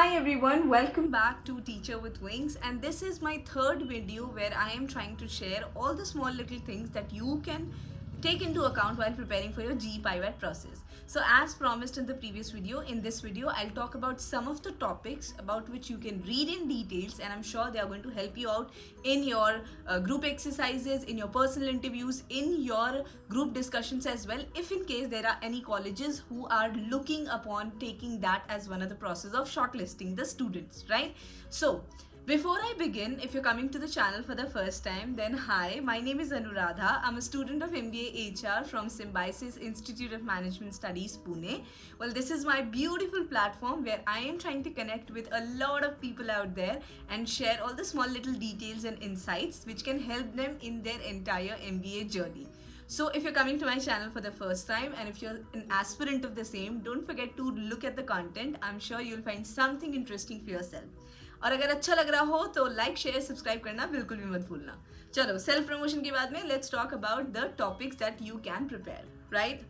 Hi everyone, welcome back to Teacher with Wings, and this is my third video where I am trying to share all the small little things that you can take into account while preparing for your GEPIWAT process. So as promised in the previous video, in this video I'll talk about some of the topics about which you can read in details, and I'm sure they are going to help you out in your group exercises, in your personal interviews, in your group discussions as well, if in case there are any colleges who are looking upon taking that as one of the process of shortlisting the students, right? So before I begin, if you're coming to the channel for the first time, then hi, my name is Anuradha. I'm a student of MBA HR from Symbiosis Institute of Management Studies, Pune. Well, this is my beautiful platform where I am trying to connect with a lot of people out there and share all the small little details and insights which can help them in their entire MBA journey. So if you're coming to my channel for the first time and if you're an aspirant of the same, don't forget to look at the content. I'm sure you'll find something interesting for yourself. और अगर अच्छा लग रहा हो तो like share subscribe करना बिल्कुल भी मत भूलना. चलो सेल्फ प्रमोशन के बाद में let's talk about the topics that you can prepare, right?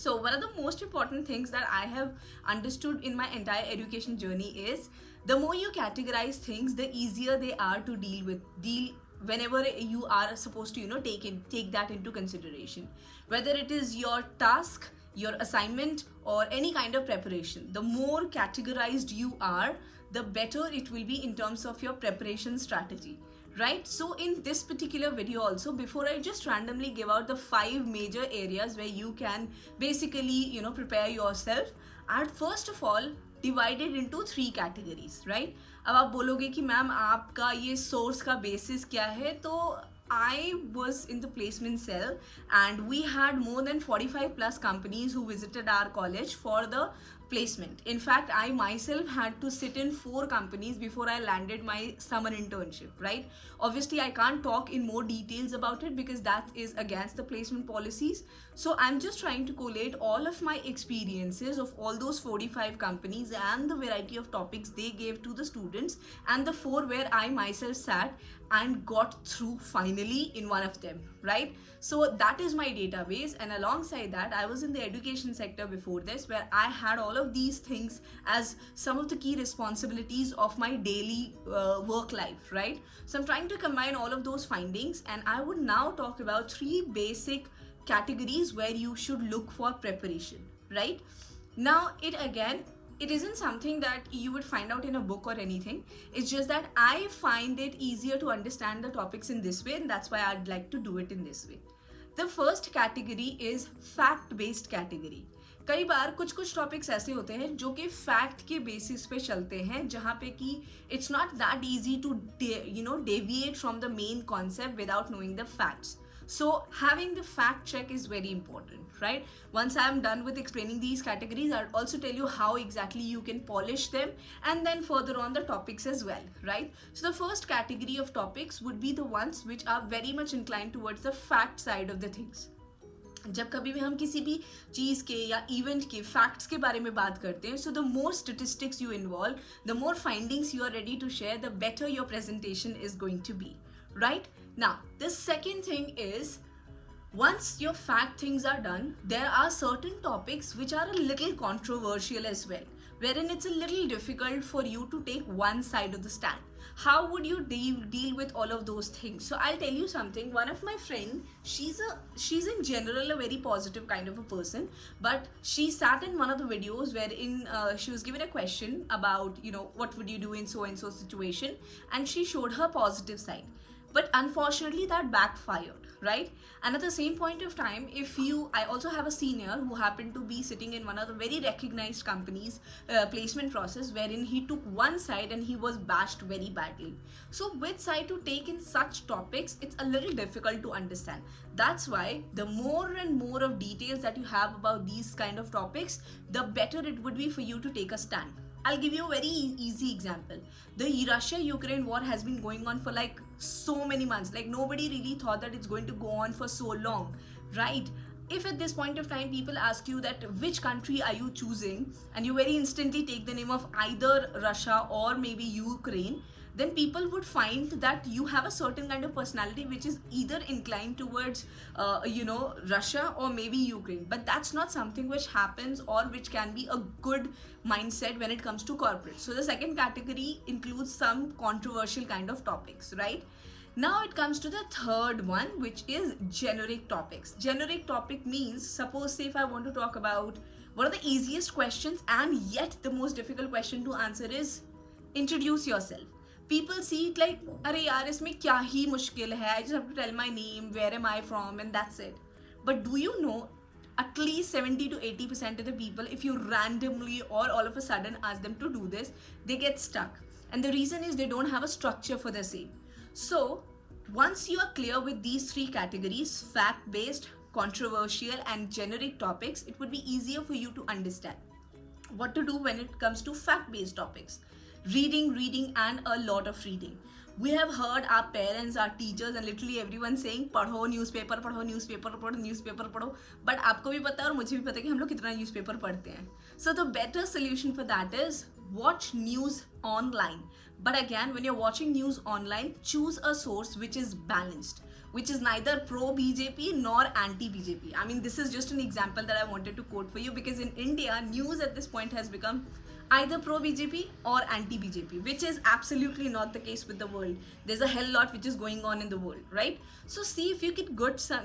So one of the most important things that I have understood in my entire education journey is the more you categorize things, the easier they are to deal whenever you are supposed to take that into consideration, whether it is your task, your assignment, or any kind of preparation. The more categorized you are, the better it will be in terms of your preparation strategy, right? So in this particular video also, before I just randomly give out the 5 major areas where you can basically prepare yourself, I'd first of all divided into 3 categories, right? अब आप बोलोगे कि ma'am आपका ये source का basis क्या है, तो I was in the placement cell and we had more than 45 plus companies who visited our college for the placement. In fact, I myself had to sit in 4 companies before I landed my summer internship, right? Obviously, I can't talk in more details about it because that is against the placement policies. So I'm just trying to collate all of my experiences of all those 45 companies and the variety of topics they gave to the students, and the 4 where I myself sat and got through finally in one of them, right? So that is my database, and alongside that I was in the education sector before this, where I had all of these things as some of the key responsibilities of my daily work life, right? So I'm trying to combine all of those findings, and I would now talk about 3 basic categories where you should look for preparation, right? Now it isn't something that you would find out in a book or anything. It's just that I find it easier to understand the topics in this way, and that's why I'd like to do it in this way. The first category is fact-based category. कई बार कुछ topics ऐसे होते हैं जो कि fact के basis पे चलते हैं, जहाँ पे कि it's not that easy to deviate from the main concept without knowing the facts. So having the fact check is very important, right? Once I'm done with explaining these categories, I'll also tell you how exactly you can polish them, and then further on the topics as well, right? So the first category of topics would be the ones which are very much inclined towards the fact side of the things. जब कभी भी हम किसी भी चीज़ के या event के facts के बारे में बात करते हैं, so the more statistics you involve, the more findings you are ready to share, the better your presentation is going to be, right? Now, the second thing is, once your fact things are done, there are certain topics which are a little controversial as well, wherein it's a little difficult for you to take one side of the stand. How would you deal with all of those things? So I'll tell you something. One of my friend, she's in general a very positive kind of a person, but she sat in one of the videos wherein she was given a question about what would you do in so and so situation, and she showed her positive side. But unfortunately that backfired, right? And at the same point of time, I also have a senior who happened to be sitting in one of the very recognized companies placement process, wherein he took one side and he was bashed very badly. So which side to take in such topics, it's a little difficult to understand. That's why the more and more of details that you have about these kind of topics, the better it would be for you to take a stand. I'll give you a very easy example. The Russia-Ukraine war has been going on for like so many months. Like nobody really thought that it's going to go on for so long, right? If at this point of time people ask you that which country are you choosing, and you very instantly take the name of either Russia or maybe Ukraine, then people would find that you have a certain kind of personality which is either inclined towards Russia or maybe Ukraine, but that's not something which happens or which can be a good mindset when it comes to corporate. So the second category includes some controversial kind of topics, right? Now it comes to the third one, which is generic topics. Generic topic means, suppose say if I want to talk about one of the easiest questions and yet the most difficult question to answer is introduce yourself. People see it like, अरे यार इसमें क्या ही मुश्किल है, I just have to tell my name, where am I from, and that's it. But do you know, at least 70 to 80% of the people, if you randomly or all of a sudden ask them to do this, they get stuck. And the reason is they don't have a structure for the same. So once you are clear with these three categories, fact-based, controversial and generic topics, it would be easier for you to understand what to do when it comes to fact-based topics. Reading and a lot of reading. We have heard our parents, our teachers and literally everyone saying पढ़ो newspaper पढ़ो, newspaper पढ़ो, newspaper पढ़ो, but आपको भी पता है और मुझे भी पता है कि हम लोग कितना न्यूज़पेपर पढ़ते हैं. So the better solution for that is watch news online. But again, when you're watching news online, choose a source which is balanced, which is neither pro-BJP nor anti-BJP. I mean, this is just an example that I wanted to quote for you, because in India, news at this point has become either pro-BJP or anti-BJP, which is absolutely not the case with the world. There's a hell lot which is going on in the world, right? So see if you can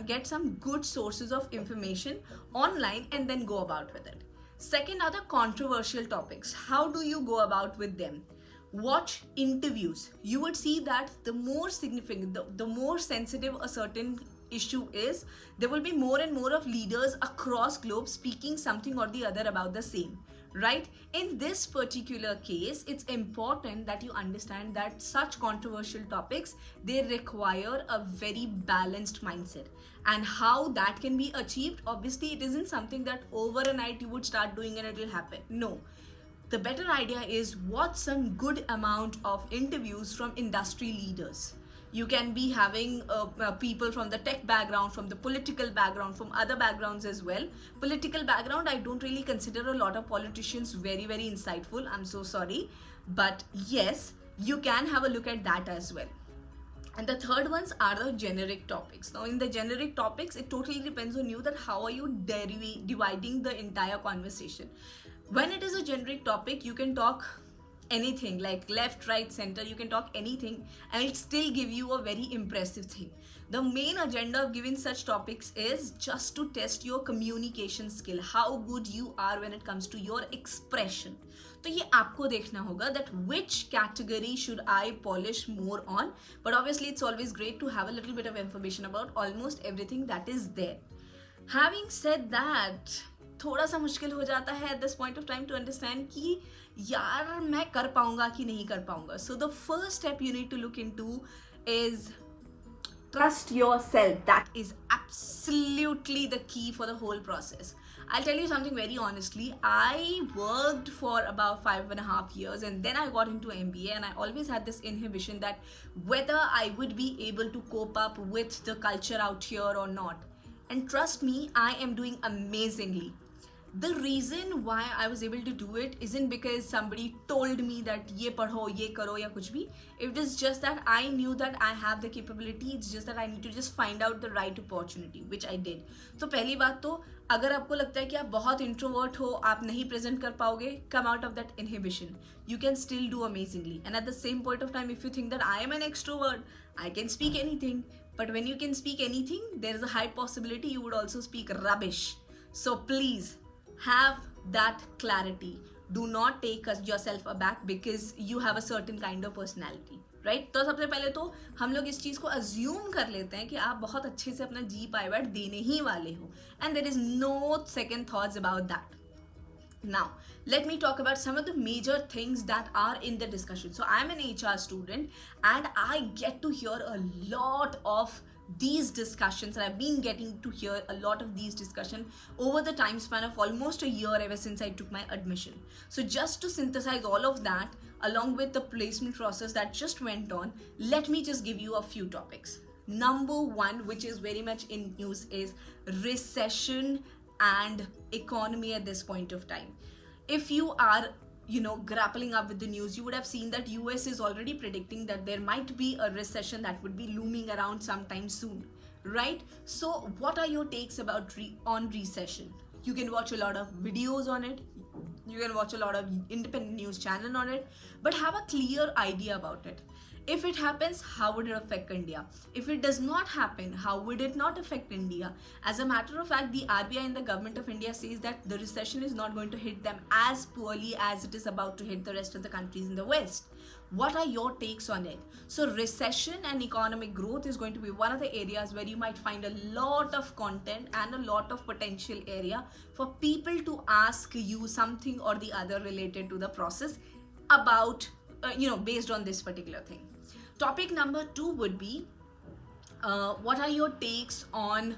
get some good sources of information online and then go about with it. Second are the controversial topics. How do you go about with them? Watch interviews. You would see that the more significant, the more sensitive a certain issue is, there will be more and more of leaders across globe speaking something or the other about the same, right? In this particular case, it's important that you understand that such controversial topics, they require a very balanced mindset. And how that can be achieved, obviously it isn't something that overnight you would start doing and it will happen. No. The better idea is watch some good amount of interviews from industry leaders. You can be having people from the tech background, from the political background, from other backgrounds as well. Political background, I don't really consider a lot of politicians very, very insightful. I'm so sorry. But yes, you can have a look at that as well. And the third ones are the generic topics. Now in the generic topics, it totally depends on you that how are you dividing the entire conversation. When it is a generic topic, you can talk anything, like left, right, center, you can talk anything and it'll still give you a very impressive thing. The main agenda of giving such topics is just to test your communication skill, how good you are when it comes to your expression. तो ये आपको देखना होगा that which category should I polish more on, but obviously it's always great to have a little bit of information about almost everything that is there. Having said that, थोड़ा सा मुश्किल हो जाता है at this point of time to understand कि यार मैं कर पाऊंगा कि नहीं कर पाऊंगा. So the first step you need to look into is trust yourself. That is absolutely the key for the whole process. I'll tell you something very honestly. I worked for about 5.5 years and then I got into MBA, and I always had this inhibition that whether I would be able to cope up with the culture out here or not. And trust me, I am doing amazingly. The reason why I was able to do it isn't because somebody told me that ye padho, ye karo ya kuch bhi. It is just that I knew that I have the capability. It's just that I need to just find out the right opportunity, which I did. तो पहली बात तो अगर आपको लगता है कि आप बहुत introvert हो, आप नहीं present कर पाओगे, come out of that inhibition. You can still do amazingly. And at the same point of time, if you think that I am an extrovert, I can speak anything. But when you can speak anything, there is a high possibility you would also speak rubbish. So please, have that clarity. Do not take yourself aback because you have a certain kind of personality, right? तो सबसे पहले तो हम लोग इस चीज़ को assume कर लेते हैं कि आप बहुत अच्छे से अपना GEPIWAT देने ही वाले हो, and there is no second thoughts about that. Now, let me talk about some of the major things that are in the discussion. So I'm an HR student and I get to hear a lot of these discussions, and I've been getting to hear a lot of these discussions over the time span of almost a year ever since I took my admission. So just to synthesize all of that along with the placement process that just went on, let me just give you a few topics. Number one, which is very much in news, is recession and economy at this point of time. If you are grappling up with the news, you would have seen that US is already predicting that there might be a recession that would be looming around sometime soon, right? So what are your takes about on recession? You can watch a lot of videos on it, you can watch a lot of independent news channel on it, but have a clear idea about it. If it happens, how would it affect India? If it does not happen, how would it not affect India? As a matter of fact, the RBI and the government of India says that the recession is not going to hit them as poorly as it is about to hit the rest of the countries in the West. What are your takes on it? So recession and economic growth is going to be one of the areas where you might find a lot of content and a lot of potential area for people to ask you something or the other related to the process about, based on this particular thing. Topic number 2 would be, what are your takes on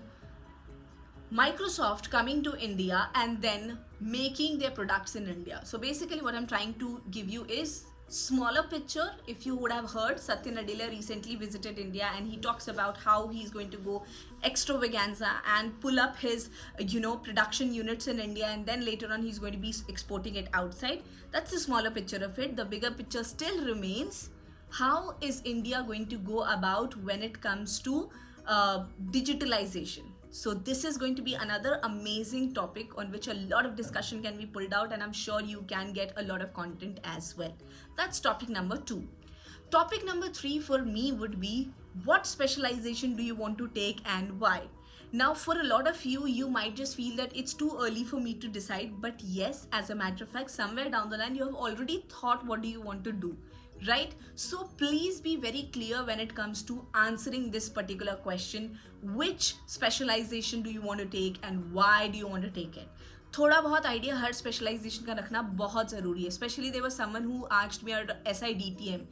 Microsoft coming to India and then making their products in India? So basically what I'm trying to give you is smaller picture. If you would have heard, Satya Nadella recently visited India and he talks about how he's going to go extravaganza and pull up his production units in India, and then later on he's going to be exporting it outside. That's the smaller picture of it. The bigger picture still remains. How is India going to go about when it comes to digitalization? So this is going to be another amazing topic on which a lot of discussion can be pulled out, and I'm sure you can get a lot of content as well. That's topic number 2. Topic number 3 for me would be, what specialization do you want to take and why? Now for a lot of you, you might just feel that it's too early for me to decide, but yes, as a matter of fact, somewhere down the line you have already thought what do you want to do, right? So please be very clear when it comes to answering this particular question. Which specialization do you want to take and why do you want to take it? थोड़ा बहुत idea हर specialisation का रखना बहुत ज़रूरी है. Especially there was someone who asked me at SIDTM.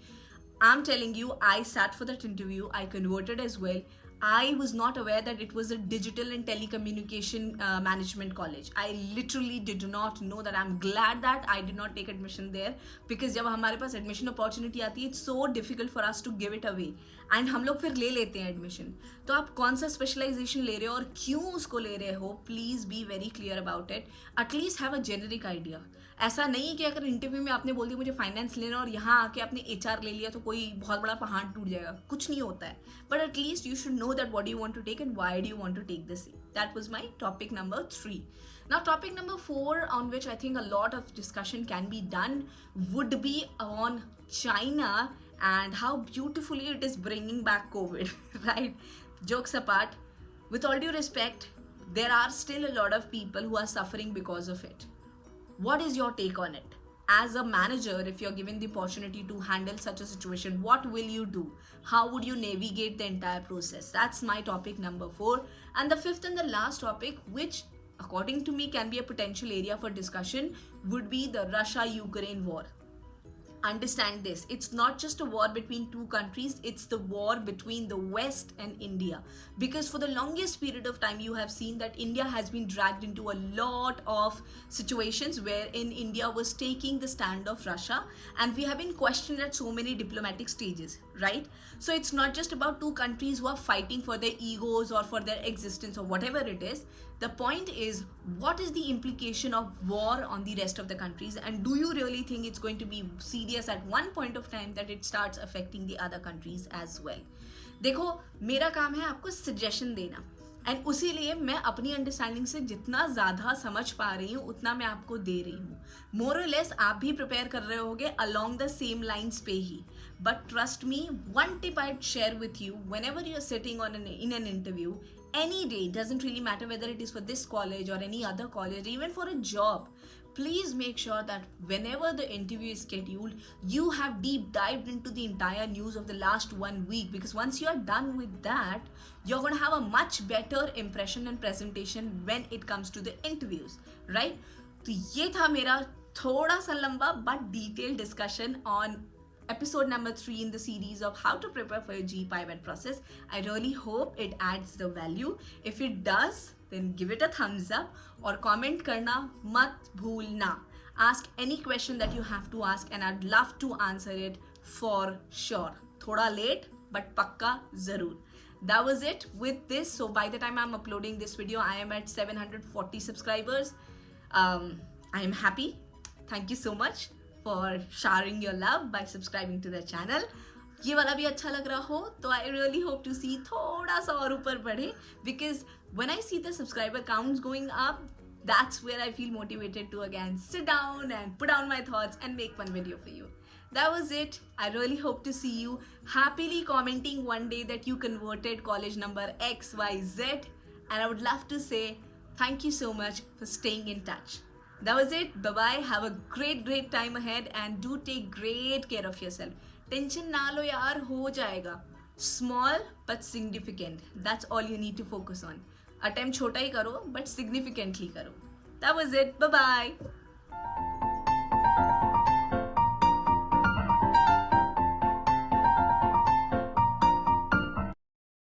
I'm telling you, I sat for that interview, I converted as well. I was not aware that it was a digital and telecommunication management college. I literally did not know that. I'm glad that I did not take admission there, because जब हमारे पास admission opportunity आती है, it's so difficult for us to give it away. And हम लोग फिर ले लेते हैं admission. तो आप कौन सा specialization ले रहे हो और क्यों उसको ले रहे हो, please be very clear about it. At least have a generic idea. ऐसा नहीं है कि अगर इंटरव्यू में आपने बोल दिया मुझे फाइनेंस लेना और यहाँ आके आपने HR ले लिया तो कोई बहुत बड़ा पहाड़ टूट जाएगा. कुछ नहीं होता है. But at least you should know that what do you want to take and why do you want to take this. That was my topic number 3. Now topic number 4, on which I think a lot of discussion can be done, would be on China and how beautifully it is bringing back COVID, right? Jokes apart, with all due respect, there are still a lot of people who are suffering because of it. What is your take on it? As a manager, if you're given the opportunity to handle such a situation, what will you do? How would you navigate the entire process? That's my topic number 4. And the 5th and the last topic, which according to me can be a potential area for discussion, would be the Russia-Ukraine war. Understand this, it's not just a war between two countries, it's the war between the West and India. Because for the longest period of time, you have seen that India has been dragged into a lot of situations wherein India was taking the stand of Russia, and we have been questioned at so many diplomatic stages, right? So it's not just about two countries who are fighting for their egos or for their existence or whatever it is. The point is, what is the implication of war on the rest of the countries, and do you really think it's going to be serious at one point of time that it starts affecting the other countries as well? देखो, मेरा काम है आपको suggestion देना, and उसी लिए मैं अपनी अंडरस्टैंडिंग से जितना ज़्यादा समझ पा रही हूँ उतना मैं आपको दे रही हूँ. मोर और लेस आप भी प्रिपेयर कर रहे होगे अलॉन्ग द सेम लाइन्स पे ही. But trust me, one tip I share with you, whenever you are sitting on in an interview, any day, it doesn't really matter whether it is for this college or any other college, even for a job, please make sure that whenever the interview is scheduled, you have deep dived into the entire news of the last 1 week, because once you are done with that, you're going to have a much better impression and presentation when it comes to the interviews, right? So ये था मेरा थोड़ा सा लंबा but detailed discussion on episode number 3 in the series of how to prepare for your GEPIWAT process. I really hope it adds the value. If it does, then give it a thumbs up or comment karna mat bhulna. Ask any question that you have to ask and I'd love to answer it for sure. Thoda late but pakka zarur. That was it with this. So by the time I'm uploading this video, I am at 740 subscribers. I am happy. Thank you so much. for showering your love by subscribing to the channel. ये वाला भी अच्छा लग रहा हो तो I really hope to see थोड़ा सा और ऊपर बढ़े, because when I see the subscriber counts going up, that's where I feel motivated to again sit down and put down my thoughts and make one video for you. That was it. I really hope to see you happily commenting one day that you converted college number XYZ, and I would love to say thank you so much for staying in touch. That was it. Bye bye. Have a great time ahead and do take great care of yourself. Tension na lo yaar, ho jayega. Small but significant. That's all you need to focus on. Attempt chota hi karo but significantly karo. That was it. Bye bye.